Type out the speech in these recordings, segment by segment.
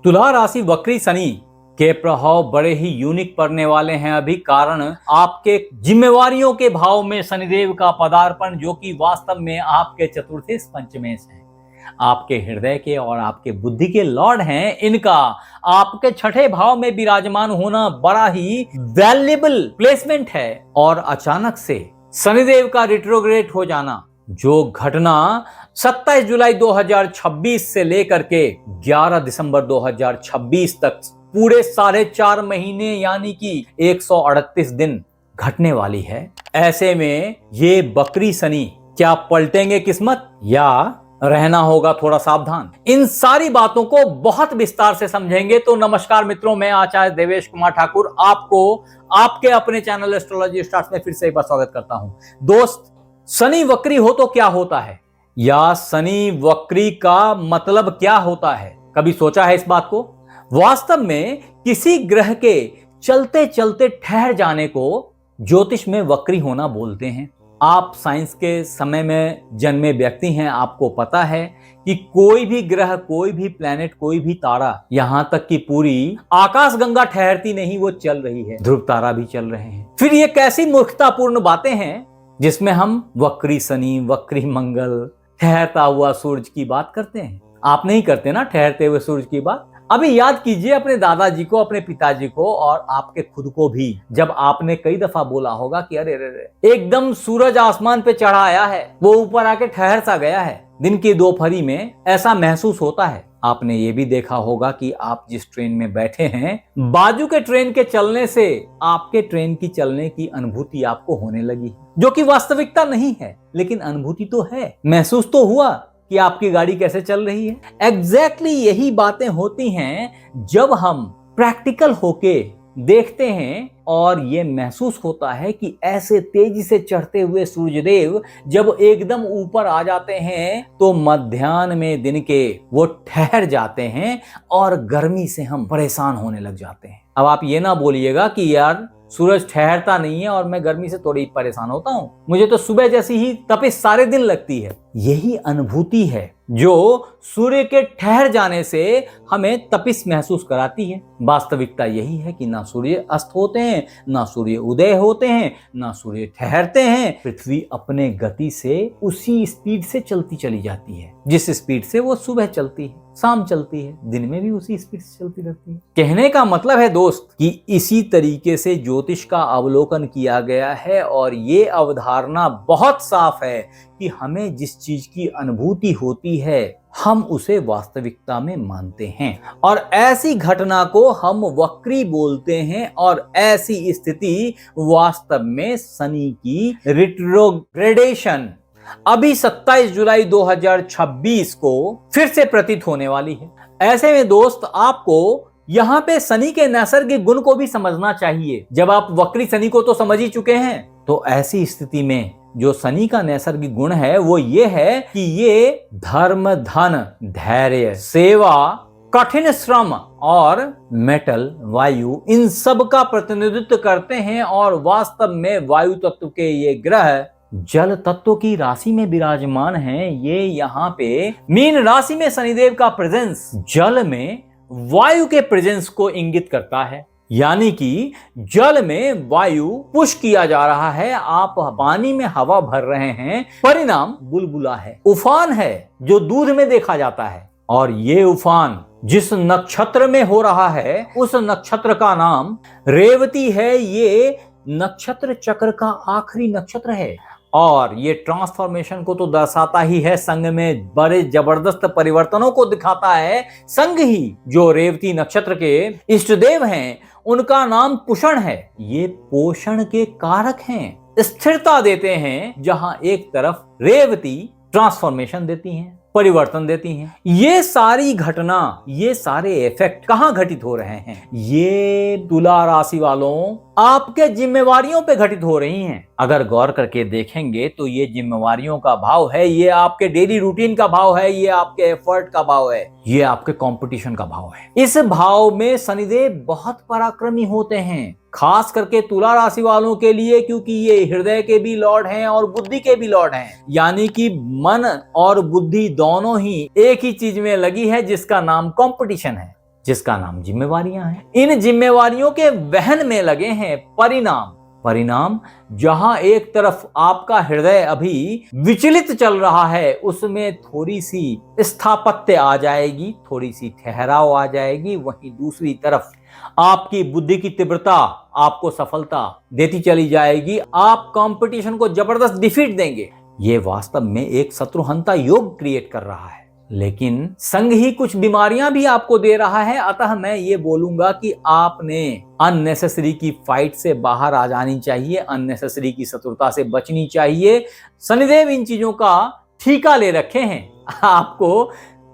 तुला राशि वक्री शनि के प्रभाव बड़े ही यूनिक पड़ने वाले हैं अभी, कारण आपके जिम्मेवारियों के भाव में शनिदेव का पदार्पण, जो कि वास्तव में आपके चतुर्थे पंचमेश हैं, आपके हृदय के और आपके बुद्धि के लॉर्ड हैं। इनका आपके छठे भाव में विराजमान होना बड़ा ही वैल्यूएबल प्लेसमेंट है। और अचानक से शनिदेव का रिट्रोग्रेड हो जाना, जो घटना 27 जुलाई 2026 से लेकर के 11 दिसंबर 2026 तक पूरे 4.5 महीने यानी कि 138 दिन घटने वाली है। ऐसे में ये बकरी शनि क्या पलटेंगे किस्मत या रहना होगा थोड़ा सावधान, इन सारी बातों को बहुत विस्तार से समझेंगे। तो नमस्कार मित्रों, मैं आचार्य देवेश कुमार ठाकुर आपको आपके अपने चैनल एस्ट्रोलॉजी स्टार्स में फिर से एक बार स्वागत करता हूं। दोस्त, शनि वक्री हो तो क्या होता है, या शनि वक्री का मतलब क्या होता है, कभी सोचा है इस बात को? वास्तव में किसी ग्रह के चलते चलते ठहर जाने को ज्योतिष में वक्री होना बोलते हैं। आप साइंस के समय में जन्मे व्यक्ति हैं, आपको पता है कि कोई भी ग्रह, कोई भी प्लैनेट, कोई भी तारा, यहां तक कि पूरी आकाश गंगा ठहरती नहीं, वो चल रही है। ध्रुव तारा भी चल रहे हैं। फिर ये कैसी मूर्खतापूर्ण बातें हैं जिसमें हम वक्री शनि, वक्री मंगल, ठहरता हुआ सूरज की बात करते हैं। आप नहीं करते ना ठहरते हुए सूरज की बात। अभी याद कीजिए अपने दादाजी को, अपने पिताजी को और आपके खुद को भी, जब आपने कई दफा बोला होगा कि अरे रे एकदम सूरज आसमान पे चढ़ा आया है, वो ऊपर आके ठहर सा गया है। दिन की दोपहरी में ऐसा महसूस होता है। आपने ये भी देखा होगा कि आप जिस ट्रेन में बैठे हैं, बाजू के ट्रेन के चलने से आपके ट्रेन की चलने की अनुभूति आपको होने लगी, जो कि वास्तविकता नहीं है, लेकिन अनुभूति तो है। महसूस तो हुआ कि आपकी गाड़ी कैसे चल रही है। एग्जैक्टली यही बातें होती हैं जब हम प्रैक्टिकल होके देखते हैं, और ये महसूस होता है कि ऐसे तेजी से चढ़ते हुए सूर्यदेव जब एकदम ऊपर आ जाते हैं तो मध्याह्न में दिन के वो ठहर जाते हैं और गर्मी से हम परेशान होने लग जाते हैं। अब आप ये ना बोलिएगा कि यार सूरज ठहरता नहीं है और मैं गर्मी से थोड़ी परेशान होता हूं, मुझे तो सुबह जैसी ही तपिश सारे दिन लगती है। यही अनुभूति है जो सूर्य के ठहर जाने से हमें तपिश महसूस कराती है। वास्तविकता यही है कि ना सूर्य अस्त होते हैं, ना सूर्य उदय होते हैं, ना सूर्य ठहरते हैं। पृथ्वी अपने गति से उसी स्पीड से चलती चली जाती है जिस स्पीड से वो सुबह चलती है, शाम चलती है, दिन में भी उसी स्पीड से चलती रहती है। कहने का मतलब है दोस्त कि इसी तरीके से ज्योतिष का अवलोकन किया गया है, और ये अवधारणा बहुत साफ है कि हमें जिस चीज की अनुभूति होती है हम उसे वास्तविकता में मानते हैं, और ऐसी घटना को हम वक्री बोलते हैं। और ऐसी स्थिति वास्तव में शनि की रिट्रोग्रेडेशन अभी 27 जुलाई 2026 को फिर से प्रतीत होने वाली है। ऐसे में दोस्त, आपको यहाँ पे शनि के नैसर्गिक गुण को भी समझना चाहिए। जब आप वक्री शनि को तो समझ ही चुके हैं, तो ऐसी स्थिति में जो शनि का नैसर्गिक गुण है वो ये है कि ये धर्म, धन, धैर्य, सेवा, कठिन श्रम और मेटल, वायु, इन सब का प्रतिनिधित्व करते हैं। और वास्तव में वायु तत्व के ये ग्रह जल तत्व की राशि में विराजमान हैं। ये यहाँ पे मीन राशि में शनिदेव का प्रेजेंस जल में वायु के प्रेजेंस को इंगित करता है, यानी कि जल में वायु पुश किया जा रहा है, आप पानी में हवा भर रहे हैं, परिणाम बुलबुला है, उफान है जो दूध में देखा जाता है। और ये उफान जिस नक्षत्र में हो रहा है उस नक्षत्र का नाम रेवती है। ये नक्षत्र चक्र का आखिरी नक्षत्र है, और ये ट्रांसफॉर्मेशन को तो दर्शाता ही है, संग में बड़े जबरदस्त परिवर्तनों को दिखाता है। संग ही जो रेवती नक्षत्र के इष्ट देव हैं उनका नाम पुषण है। ये पोषण के कारक हैं, स्थिरता देते हैं। जहां एक तरफ रेवती ट्रांसफॉर्मेशन देती हैं, परिवर्तन देती हैं। ये सारी घटना, ये सारे इफेक्ट कहां घटित हो रहे हैं? ये तुला राशि वालों आपके जिम्मेवारियों पे घटित हो रही हैं। अगर गौर करके देखेंगे तो ये जिम्मेवारियों का भाव है, ये आपके डेली रूटीन का भाव है, ये आपके एफर्ट का भाव है, ये आपके कंपटीशन का भाव है। इस भाव में शनिदेव बहुत पराक्रमी होते हैं, खास करके तुला राशि वालों के लिए, क्योंकि ये हृदय के भी लॉर्ड हैं और बुद्धि के भी लॉर्ड हैं। यानी कि मन और बुद्धि दोनों ही एक ही चीज में लगी है जिसका नाम कंपटीशन है। जिसका नाम जिम्मेवारियां हैं। इन जिम्मेवारियों के वहन में लगे हैं परिणाम। परिणाम जहां एक तरफ आपका हृदय अभी विचलित चल रहा है, उसमें थोड़ी सी स्थापत्य आ जाएगी, थोड़ी सी ठहराव आ जाएगी। वहीं दूसरी तरफ आपकी बुद्धि की तीव्रता आपको सफलता देती चली जाएगी। आप कंपटीशन को जबरदस्त डिफीट देंगे। ये वास्तव में एक शत्रुहंता योग क्रिएट कर रहा है, लेकिन संग ही कुछ बीमारियां भी आपको दे रहा है। अतः मैं ये बोलूंगा कि आपने अननेसेसरी की फाइट से बाहर आ जानी चाहिए, अननेसेसरी की शत्रुता से बचनी चाहिए। शनिदेव इन चीजों का ठीका ले रखे हैं, आपको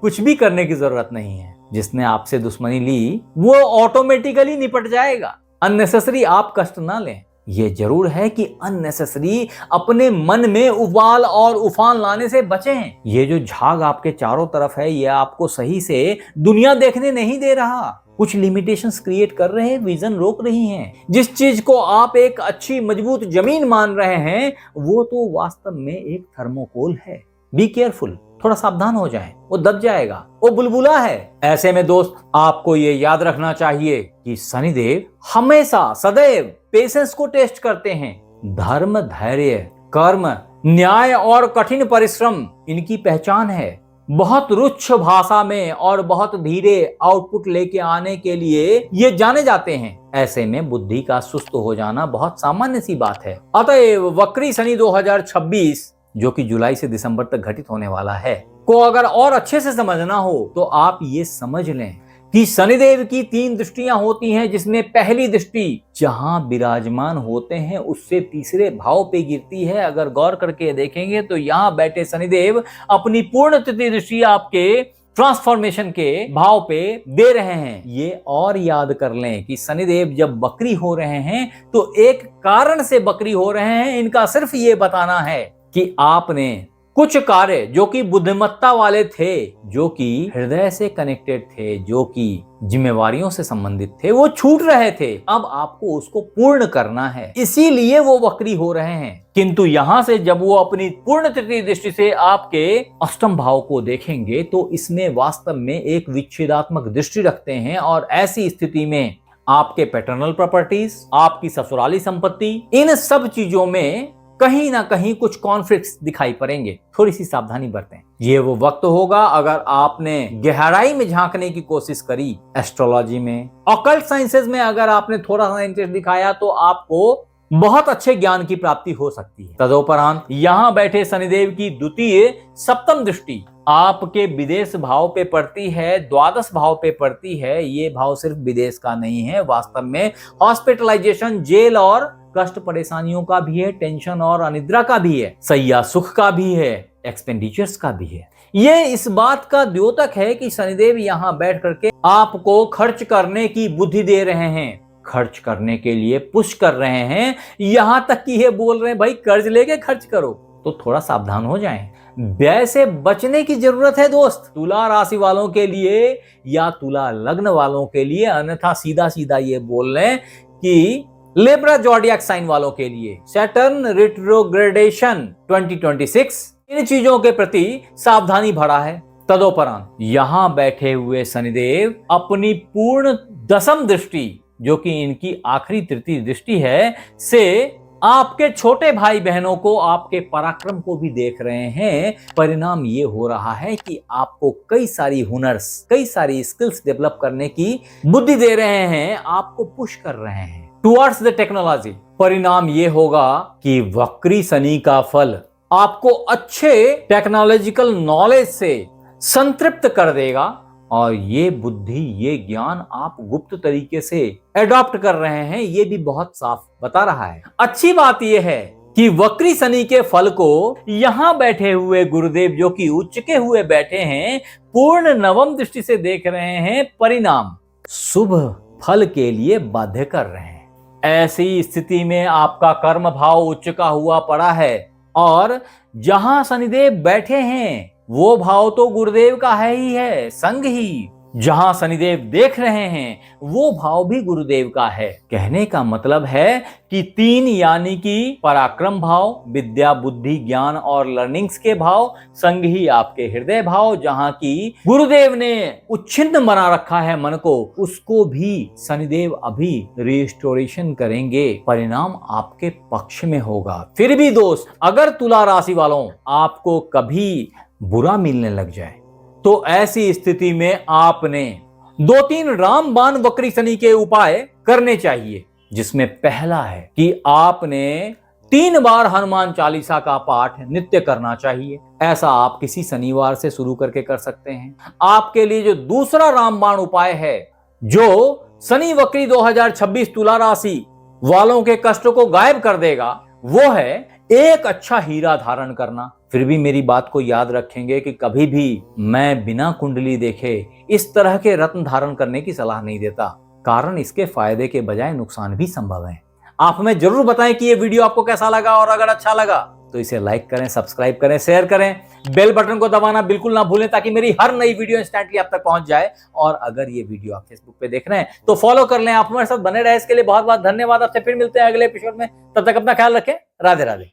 कुछ भी करने की जरूरत नहीं है। जिसने आपसे दुश्मनी ली वो ऑटोमेटिकली निपट जाएगा। अननेसेसरी आप कष्ट ना लें। ये जरूर है कि अननेसेसरी अपने मन में उबाल और उफान लाने से बचें। ये जो झाग आपके चारों तरफ है, ये आपको सही से दुनिया देखने नहीं दे रहा। कुछ लिमिटेशंस क्रिएट कर रहे हैं, विजन रोक रही हैं। जिस चीज को आप एक अच्छी मजबूत जमीन मान रहे हैं, वो तो वास्तव में एक थर्मोकोल है। बी केयरफुल, थोड़ा सावधान हो जाएं, वो दब जाएगा, वो बुलबुला है। ऐसे में दोस्त आपको ये याद रखना चाहिए कि शनिदेव हमेशा सदैव पेशेंस को टेस्ट करते हैं। धर्म, धैर्य, कर्म, न्याय और कठिन परिश्रम इनकी पहचान है। बहुत रुक्ष भाषा में और बहुत धीरे आउटपुट लेके आने के लिए ये जाने जाते हैं। ऐसे में बुद्धि का सुस्त हो जाना बहुत सामान्य सी बात है। अतएव वक्री शनि 2026 जो कि जुलाई से दिसंबर तक घटित होने वाला है को अगर और अच्छे से समझना हो तो आप ये समझ लें कि शनिदेव की 3 दृष्टियां होती हैं, जिसमें पहली दृष्टि जहां विराजमान होते हैं उससे तीसरे भाव पे गिरती है। अगर गौर करके देखेंगे तो यहाँ बैठे शनिदेव अपनी पूर्ण तृतीय दृष्टि आपके ट्रांसफॉर्मेशन के भाव पे दे रहे हैं। ये और याद कर लें कि शनिदेव जब बकरी हो रहे हैं तो एक कारण से बकरी हो रहे हैं। इनका सिर्फ ये बताना है कि आपने कुछ कार्य जो कि बुद्धिमत्ता वाले थे, जो कि हृदय से कनेक्टेड थे, जो कि जिम्मेवारियों से संबंधित थे, वो छूट रहे थे। अब आपको उसको पूर्ण करना है, इसीलिए वो वक्री हो रहे हैं। किंतु यहां से जब वो अपनी पूर्ण तृतीय दृष्टि से आपके अष्टम भाव को देखेंगे तो इसमें वास्तव में एक विच्छेदात्मक दृष्टि रखते हैं। और ऐसी स्थिति में आपके पैटर्नल प्रॉपर्टीज, आपकी ससुराली संपत्ति, इन सब चीजों में कहीं ना कहीं कुछ कॉन्फ्लिक्ट्स दिखाई पड़ेंगे। थोड़ी सी सावधानी बरतें। ये वो वक्त होगा अगर आपने गहराई में झांकने की कोशिश करी, एस्ट्रोलॉजी में, ऑकल्ट साइंसेज में अगर आपने थोड़ा सा इंटरेस्ट दिखाया तो आपको बहुत अच्छे ज्ञान की प्राप्ति हो सकती है। तदोपरांत यहाँ बैठे शनिदेव की द्वितीय सप्तम दृष्टि आपके विदेश भाव पे पड़ती है, द्वादश भाव पे पड़ती है। ये भाव सिर्फ विदेश का नहीं है, वास्तव में हॉस्पिटलाइजेशन, जेल और कष्ट परेशानियों का भी है, टेंशन और अनिद्रा का भी है, सैया सुख का भी है, एक्सपेंडिचर्स का भी है। ये इस बात का द्योतक है कि शनिदेव यहाँ बैठ करके आपको खर्च करने की बुद्धि दे रहे हैं, खर्च करने के लिए पुश कर रहे हैं। यहां तक कि ये बोल रहे हैं भाई कर्ज लेके खर्च करो। तो थोड़ा सावधान हो जाएं। व्यय से बचने की जरूरत है दोस्त, तुला राशि वालों के लिए या तुला लग्न वालों के लिए। अन्यथा सीधा सीधा ये बोल रहे हैं कि लिब्रा जॉडियक साइन वालों के लिए सैटर्न रिट्रोग्रेडेशन 2026 इन चीजों के प्रति सावधानी भरा है। तदोपरांत यहां बैठे हुए शनिदेव अपनी पूर्ण दशम दृष्टि, जो कि इनकी आखिरी तृतीय दृष्टि है, से आपके छोटे भाई बहनों को, आपके पराक्रम को भी देख रहे हैं। परिणाम ये हो रहा है कि आपको कई सारी हुनर्स, कई सारी स्किल्स डेवलप करने की बुद्धि दे रहे हैं, आपको पुश कर रहे हैं टुवर्ड्स द टेक्नोलॉजी। परिणाम ये होगा कि वक्री शनि का फल आपको अच्छे टेक्नोलॉजिकल नॉलेज से संतृप्त कर देगा। और ये बुद्धि, ये ज्ञान आप गुप्त तरीके से एडॉप्ट कर रहे हैं, ये भी बहुत साफ बता रहा है। अच्छी बात यह है कि वक्री शनि के फल को यहां बैठे हुए गुरुदेव, जो कि उच्चके हुए बैठे हैं, पूर्ण नवम दृष्टि से देख रहे हैं। परिणाम शुभ फल के लिए बाध्य कर रहे हैं। ऐसी स्थिति में आपका कर्म भाव उच्चका हुआ पड़ा है और जहां शनिदेव बैठे हैं वो भाव तो गुरुदेव का है ही है, संग ही जहां शनिदेव देख रहे हैं वो भाव भी गुरुदेव का है। कहने का मतलब है कि 3 यानी कि पराक्रम भाव, विद्या, बुद्धि, ज्ञान और लर्निंग्स के भाव, संग ही आपके हृदय भाव, जहां की गुरुदेव ने उच्छिन्न बना रखा है मन को, उसको भी शनिदेव अभी रिस्टोरेशन करेंगे। परिणाम आपके पक्ष में होगा। फिर भी दोस्त, अगर तुला राशि वालों आपको कभी बुरा मिलने लग जाए तो ऐसी स्थिति में आपने 2-3 रामबाण वक्री शनि के उपाय करने चाहिए, जिसमें पहला है कि आपने 3 बार हनुमान चालीसा का पाठ नित्य करना चाहिए। ऐसा आप किसी शनिवार से शुरू करके कर सकते हैं। आपके लिए जो दूसरा रामबाण उपाय है, जो शनि वक्री 2026 तुला राशि वालों के कष्टों को गायब कर देगा, वो है एक अच्छा हीरा धारण करना। फिर भी मेरी बात को याद रखेंगे कि कभी भी मैं बिना कुंडली देखे इस तरह के रत्न धारण करने की सलाह नहीं देता, कारण इसके फायदे के बजाय नुकसान भी संभव है। आप हमें जरूर बताएं कि ये वीडियो आपको कैसा लगा, और अगर अच्छा लगा तो इसे लाइक करें, सब्सक्राइब करें, शेयर करें, बेल बटन को दबाना बिल्कुल ना भूलें ताकि मेरी हर नई वीडियो इंस्टेंटली आप तक पहुंच जाए। और अगर ये वीडियो आप फेसबुक पे देख रहे हैं तो फॉलो कर लें। आप हमारे साथ बने रहे, इसके लिए बहुत बहुत धन्यवाद। आपसे फिर मिलते हैं अगले एपिसोड में। तब तक अपना ख्याल रखें। राधे राधे।